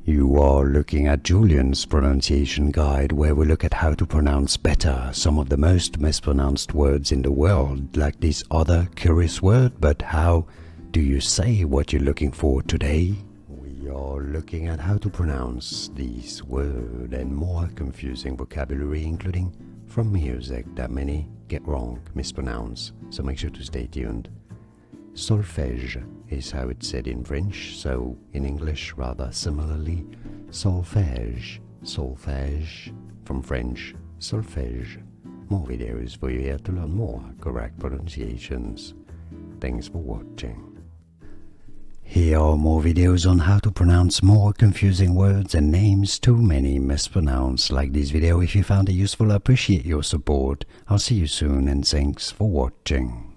You are looking at Julian's pronunciation guide, where we look at how to pronounce better some of the most mispronounced words in the world, like this other curious word. But how do you say what you're looking for today? We are looking at how to pronounce these words and more confusing vocabulary, including from music that many get wrong, mispronounce, so make sure to stay tuned. Solfège is how it's said in French, so in English rather similarly, solfège, solfège, from French, solfège. More videos for you here to learn more correct pronunciations. Thanks for watching. Here are more videos on how to pronounce more confusing words and names too many mispronounced. Like this video if you found it useful. I appreciate your support. I'll see you soon and thanks for watching.